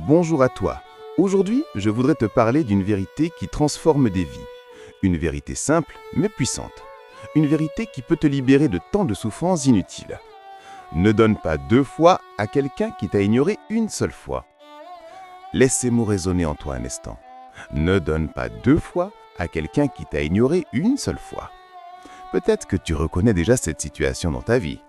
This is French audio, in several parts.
bonjour à toi. Aujourd'hui, je voudrais te parler d'une vérité qui transforme des vies. Une vérité simple mais puissante. Une vérité qui peut te libérer de tant de souffrances inutiles. Ne donne pas 2 fois à quelqu'un qui t'a ignoré une seule fois. Laisse ces mots résonner en toi un instant. Ne donne pas 2 fois à quelqu'un qui t'a ignoré une seule fois. Peut-être que tu reconnais déjà cette situation dans ta vie.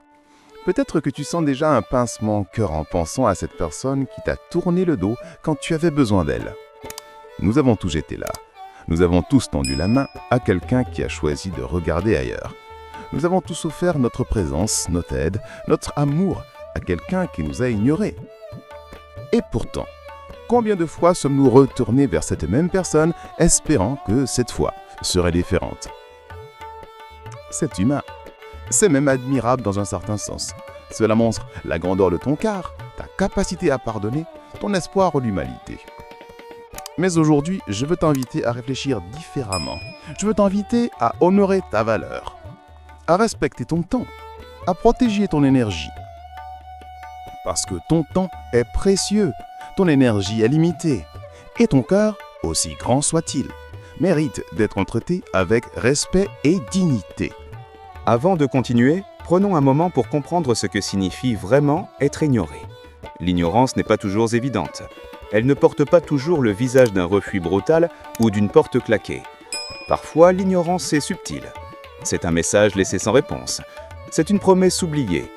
Peut-être que tu sens déjà un pincement au cœur en pensant à cette personne qui t'a tourné le dos quand tu avais besoin d'elle. Nous avons tous été là. Nous avons tous tendu la main à quelqu'un qui a choisi de regarder ailleurs. Nous avons tous offert notre présence, notre aide, notre amour à quelqu'un qui nous a ignorés. Et pourtant, combien de fois sommes-nous retournés vers cette même personne espérant que cette fois serait différente? C'est humain. C'est même admirable dans un certain sens. Cela montre la grandeur de ton cœur, ta capacité à pardonner, ton espoir en l'humanité. Mais aujourd'hui, je veux t'inviter à réfléchir différemment. Je veux t'inviter à honorer ta valeur, à respecter ton temps, à protéger ton énergie. Parce que ton temps est précieux, ton énergie est limitée, et ton cœur, aussi grand soit-il, mérite d'être traité avec respect et dignité. Avant de continuer, prenons un moment pour comprendre ce que signifie vraiment être ignoré. L'ignorance n'est pas toujours évidente. Elle ne porte pas toujours le visage d'un refus brutal ou d'une porte claquée. Parfois, l'ignorance est subtile. C'est un message laissé sans réponse. C'est une promesse oubliée.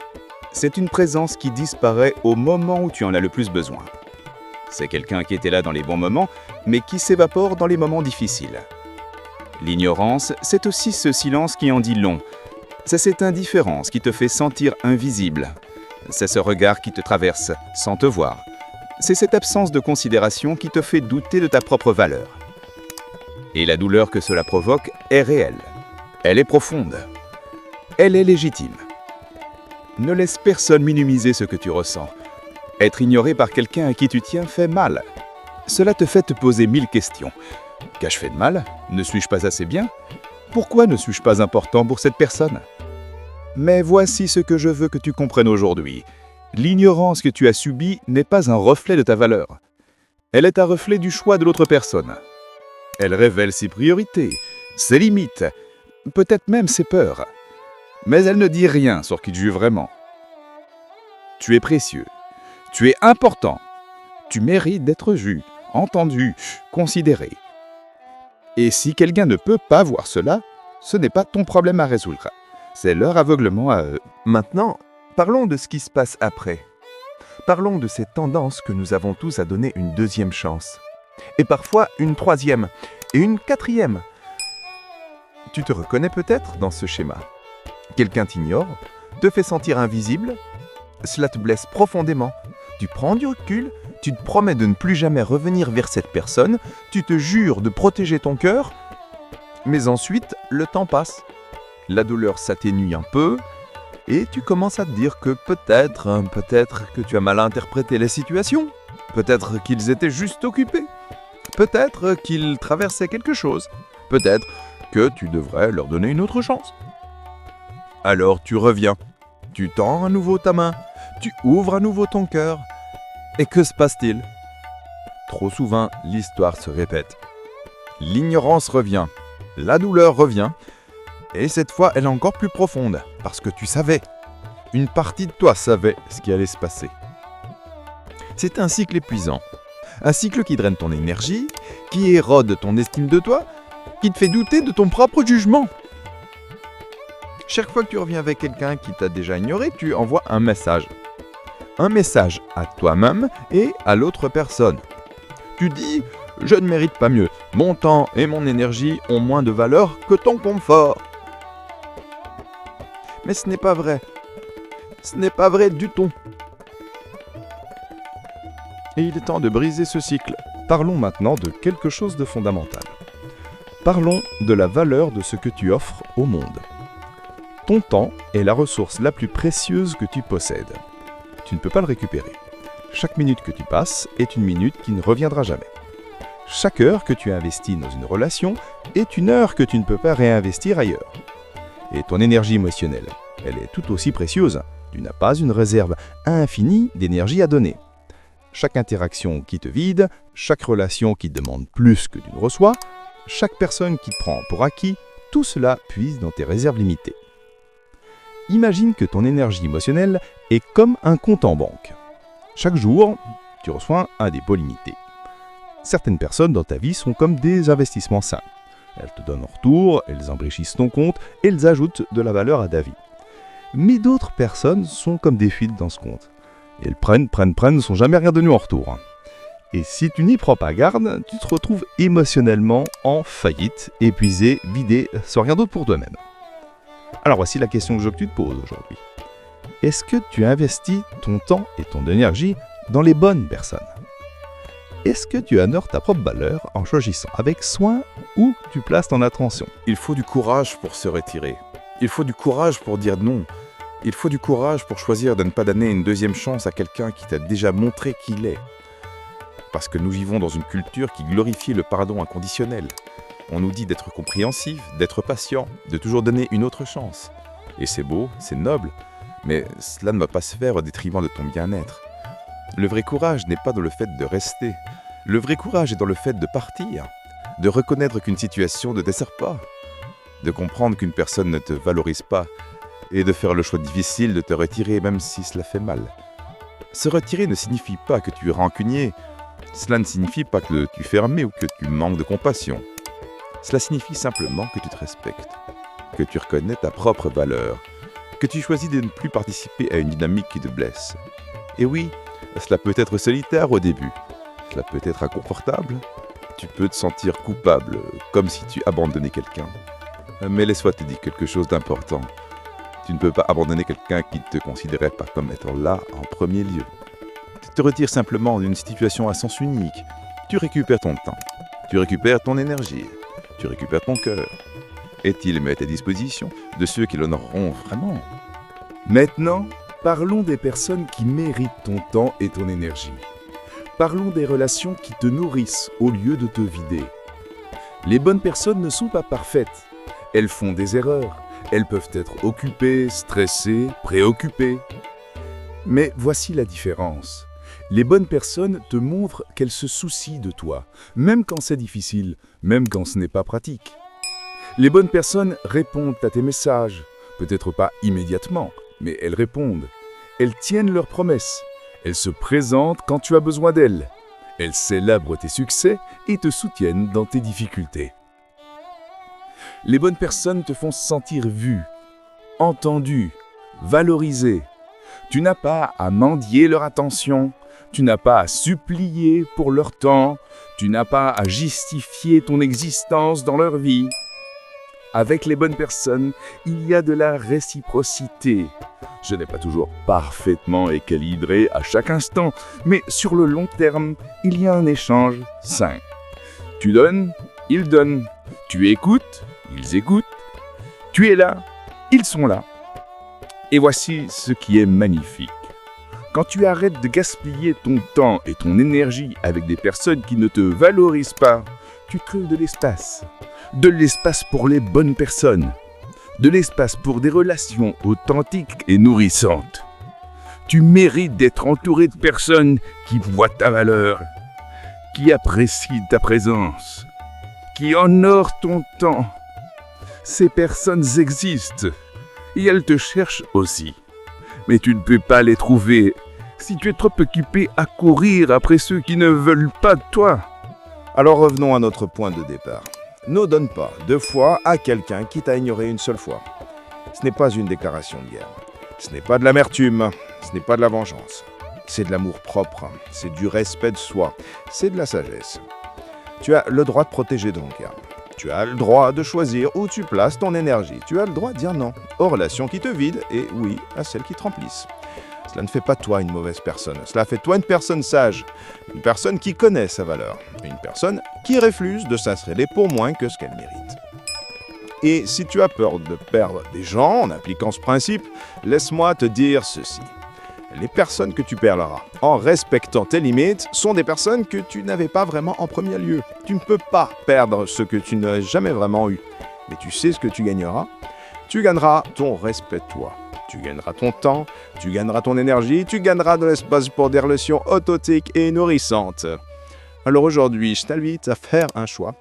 C'est une présence qui disparaît au moment où tu en as le plus besoin. C'est quelqu'un qui était là dans les bons moments, mais qui s'évapore dans les moments difficiles. L'ignorance, c'est aussi ce silence qui en dit long. C'est cette indifférence qui te fait sentir invisible. C'est ce regard qui te traverse sans te voir. C'est cette absence de considération qui te fait douter de ta propre valeur. Et la douleur que cela provoque est réelle. Elle est profonde. Elle est légitime. Ne laisse personne minimiser ce que tu ressens. Être ignoré par quelqu'un à qui tu tiens fait mal. Cela te fait te poser 1000 questions. Qu'ai-je fait de mal? Ne suis-je pas assez bien? Pourquoi ne suis-je pas important pour cette personne? Mais voici ce que je veux que tu comprennes aujourd'hui. L'ignorance que tu as subie n'est pas un reflet de ta valeur. Elle est un reflet du choix de l'autre personne. Elle révèle ses priorités, ses limites, peut-être même ses peurs. Mais elle ne dit rien sur qui tu es vraiment. Tu es précieux. Tu es important. Tu mérites d'être vu, entendu, considéré. Et si quelqu'un ne peut pas voir cela, ce n'est pas ton problème à résoudre. C'est leur aveuglement à eux. Maintenant, parlons de ce qui se passe après. Parlons de ces tendances que nous avons tous à donner une 2e chance. Et parfois une 3e et une 4e. Tu te reconnais peut-être dans ce schéma. Quelqu'un t'ignore, te fait sentir invisible, cela te blesse profondément. Tu prends du recul, tu te promets de ne plus jamais revenir vers cette personne, tu te jures de protéger ton cœur, mais ensuite, le temps passe. La douleur s'atténue un peu, et tu commences à te dire que peut-être que tu as mal interprété les situations, peut-être qu'ils étaient juste occupés, peut-être qu'ils traversaient quelque chose, peut-être que tu devrais leur donner une autre chance. Alors tu reviens, tu tends à nouveau ta main, tu ouvres à nouveau ton cœur. Et que se passe-t-il? Trop souvent, l'histoire se répète. L'ignorance revient, la douleur revient, et cette fois, elle est encore plus profonde, parce que tu savais. Une partie de toi savait ce qui allait se passer. C'est un cycle épuisant, un cycle qui draine ton énergie, qui érode ton estime de toi, qui te fait douter de ton propre jugement. Chaque fois que tu reviens avec quelqu'un qui t'a déjà ignoré, tu envoies un message. Un message à toi-même et à l'autre personne. Tu dis « Je ne mérite pas mieux. Mon temps et mon énergie ont moins de valeur que ton confort. » Mais ce n'est pas vrai. Ce n'est pas vrai du tout. Et il est temps de briser ce cycle. Parlons maintenant de quelque chose de fondamental. Parlons de la valeur de ce que tu offres au monde. Ton temps est la ressource la plus précieuse que tu possèdes. Tu ne peux pas le récupérer. Chaque minute que tu passes est une minute qui ne reviendra jamais. Chaque heure que tu investis dans une relation est une heure que tu ne peux pas réinvestir ailleurs. Et ton énergie émotionnelle, elle est tout aussi précieuse. Tu n'as pas une réserve infinie d'énergie à donner. chaque interaction qui te vide, chaque relation qui te demande plus que tu ne reçois, chaque personne qui te prend pour acquis, tout cela puise dans tes réserves limitées. Imagine que ton énergie émotionnelle est comme un compte en banque. Chaque jour, tu reçois un dépôt limité. Certaines personnes dans ta vie sont comme des investissements sains. Elles te donnent en retour, elles enrichissent ton compte, elles ajoutent de la valeur à ta vie. Mais d'autres personnes sont comme des fuites dans ce compte. Elles prennent, ne sont jamais rien donné en retour. Et si tu n'y prends pas garde, tu te retrouves émotionnellement en faillite, épuisé, vidé, sans rien d'autre pour toi-même. Alors voici la question que tu te poses aujourd'hui. Est-ce que tu investis ton temps et ton énergie dans les bonnes personnes ? Est-ce que tu honores ta propre valeur en choisissant avec soin où tu places ton attention ? Il faut du courage pour se retirer. Il faut du courage pour dire non. Il faut du courage pour choisir de ne pas donner une deuxième chance à quelqu'un qui t'a déjà montré qui il est. Parce que nous vivons dans une culture qui glorifie le pardon inconditionnel. On nous dit d'être compréhensif, d'être patient, de toujours donner une autre chance. Et c'est beau, c'est noble, mais cela ne va pas se faire au détriment de ton bien-être. Le vrai courage n'est pas dans le fait de rester. Le vrai courage est dans le fait de partir, de reconnaître qu'une situation ne dessert pas, de comprendre qu'une personne ne te valorise pas et de faire le choix difficile de te retirer même si cela fait mal. Se retirer ne signifie pas que tu es rancunier, cela ne signifie pas que tu es fermé ou que tu manques de compassion. Cela signifie simplement que tu te respectes, que tu reconnais ta propre valeur, que tu choisis de ne plus participer à une dynamique qui te blesse. Et oui, cela peut être solitaire au début, cela peut être inconfortable, tu peux te sentir coupable, comme si tu abandonnais quelqu'un. Mais laisse-moi te dire quelque chose d'important. Tu ne peux pas abandonner quelqu'un qui ne te considérait pas comme étant là en premier lieu. Tu te retires simplement d'une situation à sens unique. Tu récupères ton temps, tu récupères ton énergie, tu récupères ton cœur. Et tu les mets à ta disposition de ceux qui l'honoreront vraiment. Maintenant, parlons des personnes qui méritent ton temps et ton énergie. Parlons des relations qui te nourrissent au lieu de te vider. Les bonnes personnes ne sont pas parfaites. Elles font des erreurs. Elles peuvent être occupées, stressées, préoccupées. Mais voici la différence. Les bonnes personnes te montrent qu'elles se soucient de toi, même quand c'est difficile, même quand ce n'est pas pratique. Les bonnes personnes répondent à tes messages, peut-être pas immédiatement, mais elles répondent. Elles tiennent leurs promesses. Elles se présentent quand tu as besoin d'elles. Elles célèbrent tes succès et te soutiennent dans tes difficultés. Les bonnes personnes te font sentir vu, entendu, valorisé. Tu n'as pas à mendier leur attention, tu n'as pas à supplier pour leur temps, tu n'as pas à justifier ton existence dans leur vie. Avec les bonnes personnes, il y a de la réciprocité. Je n'ai pas toujours parfaitement équilibré à chaque instant, mais sur le long terme, il y a un échange sain. Tu donnes, ils donnent. Tu écoutes, ils écoutent. Tu es là, ils sont là. Et voici ce qui est magnifique. Quand tu arrêtes de gaspiller ton temps et ton énergie avec des personnes qui ne te valorisent pas, tu crées de l'espace. De l'espace pour les bonnes personnes. De l'espace pour des relations authentiques et nourrissantes. Tu mérites d'être entouré de personnes qui voient ta valeur, qui apprécient ta présence, qui honorent ton temps. Ces personnes existent et elles te cherchent aussi. Mais tu ne peux pas les trouver si tu es trop occupé à courir après ceux qui ne veulent pas de toi. Alors revenons à notre point de départ. Ne donne pas 2 fois à quelqu'un qui t'a ignoré une seule fois. Ce n'est pas une déclaration de guerre. Ce n'est pas de l'amertume. Ce n'est pas de la vengeance. C'est de l'amour propre. C'est du respect de soi. C'est de la sagesse. Tu as le droit de protéger ton cœur. Tu as le droit de choisir où tu places ton énergie. Tu as le droit de dire non aux relations qui te vident et oui à celles qui te remplissent. Cela ne fait pas de toi une mauvaise personne. Cela fait de toi une personne sage, une personne qui connaît sa valeur, une personne qui refuse de s'installer pour moins que ce qu'elle mérite. Et si tu as peur de perdre des gens en appliquant ce principe, laisse-moi te dire ceci. Les personnes que tu perdras en respectant tes limites sont des personnes que tu n'avais pas vraiment en premier lieu. Tu ne peux pas perdre ce que tu n'as jamais vraiment eu. Mais tu sais ce que tu gagneras. Tu gagneras ton respect de toi. Tu gagneras ton temps, tu gagneras ton énergie, tu gagneras de l'espace pour des relations authentiques et nourrissantes. Alors aujourd'hui, je t'invite à faire un choix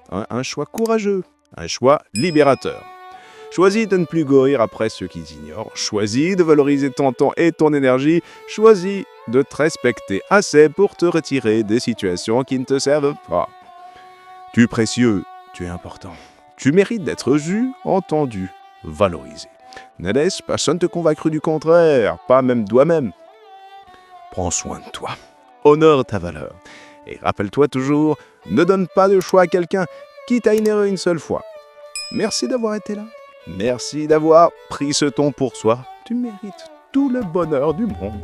courageux, un choix libérateur. Choisis de ne plus courir après ceux qui t'ignorent, choisis de valoriser ton temps et ton énergie, choisis de te respecter assez pour te retirer des situations qui ne te servent pas. Tu es précieux, tu es important. Tu mérites d'être vu, entendu, valorisé. Ne laisse personne te convaincre du contraire, pas même toi-même. Prends soin de toi, honore ta valeur. Et rappelle-toi toujours, ne donne pas de choix à quelqu'un qui t'a ignoré une seule fois. Merci d'avoir été là. Merci d'avoir pris ce temps pour soi. Tu mérites tout le bonheur du monde.